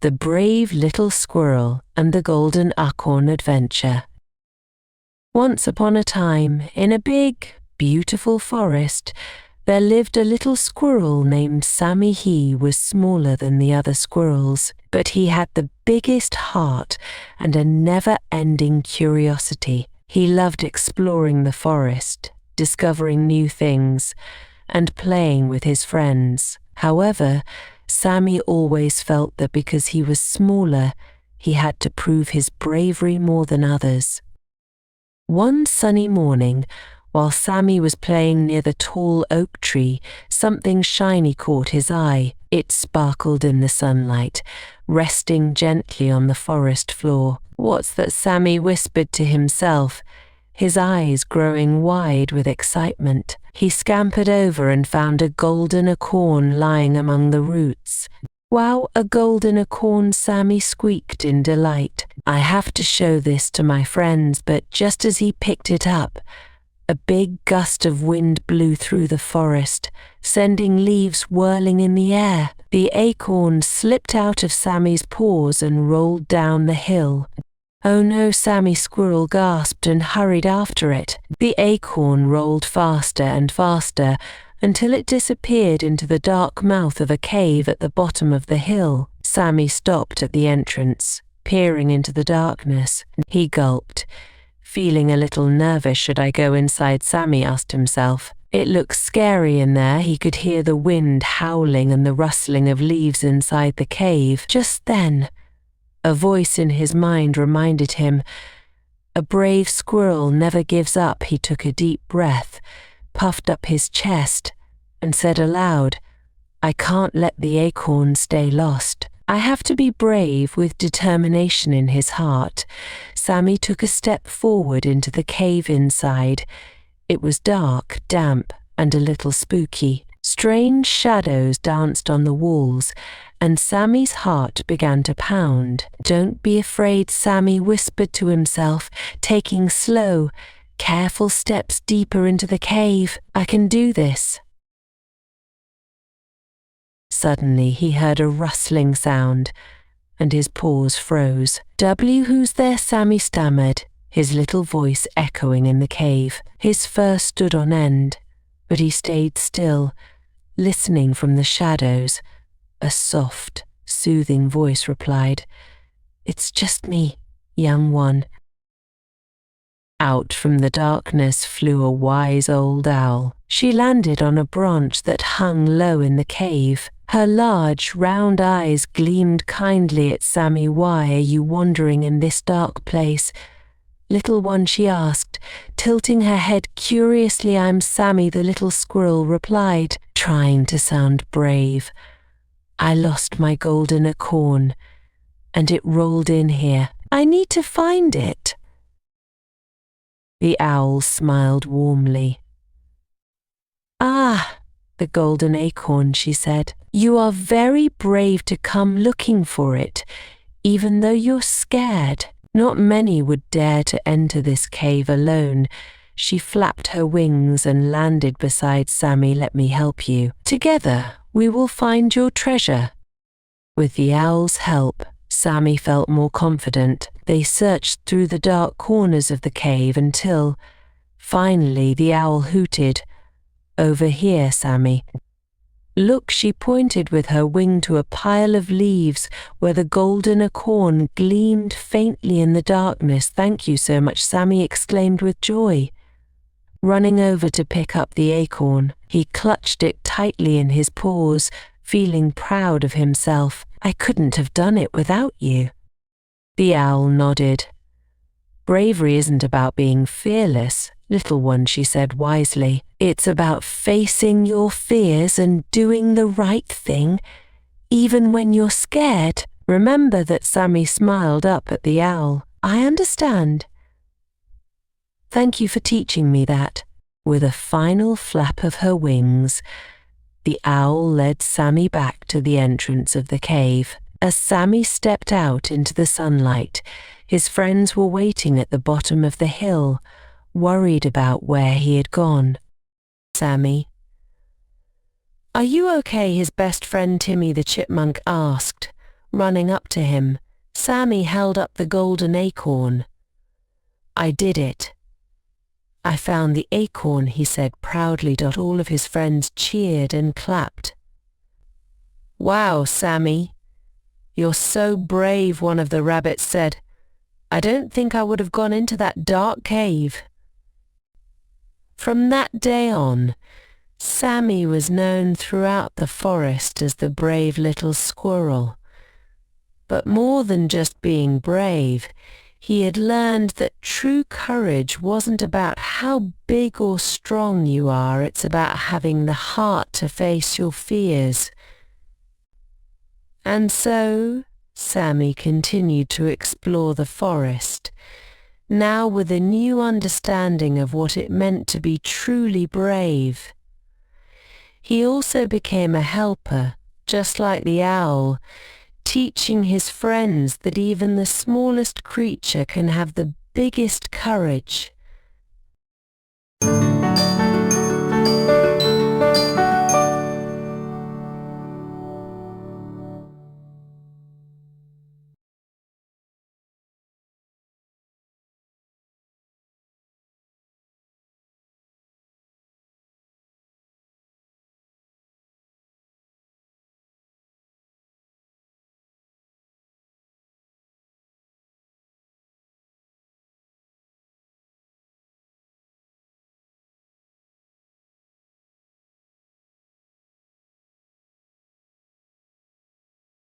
The Brave Little Squirrel and the Golden Acorn Adventure. Once upon a time, in a big, beautiful forest, there lived a little squirrel named Sammy. He was smaller than the other squirrels, but he had the biggest heart and a never-ending curiosity. He loved exploring the forest, discovering new things, and playing with his friends. However, Sammy always felt that because he was smaller, he had to prove his bravery more than others. One sunny morning, while Sammy was playing near the tall oak tree, something shiny caught his eye. It sparkled in the sunlight, resting gently on the forest floor. "What's that?" Sammy whispered to himself, his eyes growing wide with excitement. He scampered over and found a golden acorn lying among the roots. "Wow, a golden acorn," Sammy squeaked in delight. "I have to show this to my friends." But just as he picked it up, a big gust of wind blew through the forest, sending leaves whirling in the air. The acorn slipped out of Sammy's paws and rolled down the hill. "Oh no," Sammy Squirrel gasped and hurried after it. The acorn rolled faster and faster until it disappeared into the dark mouth of a cave at the bottom of the hill. Sammy stopped at the entrance, peering into the darkness. He gulped, feeling a little nervous. "Should I go inside?" Sammy asked himself. It looked scary in there. He could hear the wind howling and the rustling of leaves inside the cave. Just then, a voice in his mind reminded him, "A brave squirrel never gives up." He took a deep breath, puffed up his chest, and said aloud, "I can't let the acorn stay lost. I have to be brave." With determination in his heart, Sammy took a step forward into the cave inside. It was dark, damp, and a little spooky. Strange shadows danced on the walls, and Sammy's heart began to pound. "Don't be afraid," Sammy whispered to himself, taking slow, careful steps deeper into the cave. "I can do this." Suddenly he heard a rustling sound, and his paws froze. Who's there?" Sammy stammered, his little voice echoing in the cave. His fur stood on end, but he stayed still, listening from the shadows. A soft, soothing voice replied, "It's just me, young one." Out from the darkness flew a wise old owl. She landed on a branch that hung low in the cave. Her large, round eyes gleamed kindly at Sammy. "Why are you wandering in this dark place, little one?" she asked, tilting her head curiously. "I'm Sammy," the little squirrel replied, trying to sound brave. "I lost my golden acorn, and it rolled in here. I need to find it." The owl smiled warmly. "Ah, the golden acorn," she said. "You are very brave to come looking for it, even though you're scared. Not many would dare to enter this cave alone." She flapped her wings and landed beside Sammy. "Let me help you. Together, we will find your treasure." With the owl's help, Sammy felt more confident. They searched through the dark corners of the cave until, finally, the owl hooted, "Over here, Sammy." "Look," she pointed with her wing to a pile of leaves where the golden acorn gleamed faintly in the darkness. "Thank you so much," Sammy exclaimed with joy. Running over to pick up the acorn, he clutched it tightly in his paws, feeling proud of himself. "I couldn't have done it without you." The owl nodded. "Bravery isn't about being fearless, little one," she said wisely. "It's about facing your fears and doing the right thing, even when you're scared." "Remember that." Sammy smiled up at the owl. "I understand. Thank you for teaching me that." With a final flap of her wings, the owl led Sammy back to the entrance of the cave. As Sammy stepped out into the sunlight, his friends were waiting at the bottom of the hill, worried about where he had gone. "Sammy, are you okay?" his best friend Timmy the chipmunk asked, Running up to him, Sammy held up the golden acorn. "I did it. I found the acorn," he said proudly. All of his friends cheered and clapped. "Wow, Sammy, you're so brave," one of the rabbits said. "I don't think I would have gone into that dark cave." From that day on, Sammy was known throughout the forest as the brave little squirrel. But more than just being brave, he had learned that true courage wasn't about how big or strong you are, it's about having the heart to face your fears. And so, Sammy continued to explore the forest, now with a new understanding of what it meant to be truly brave. He also became a helper, just like the owl, teaching his friends that even the smallest creature can have the biggest courage.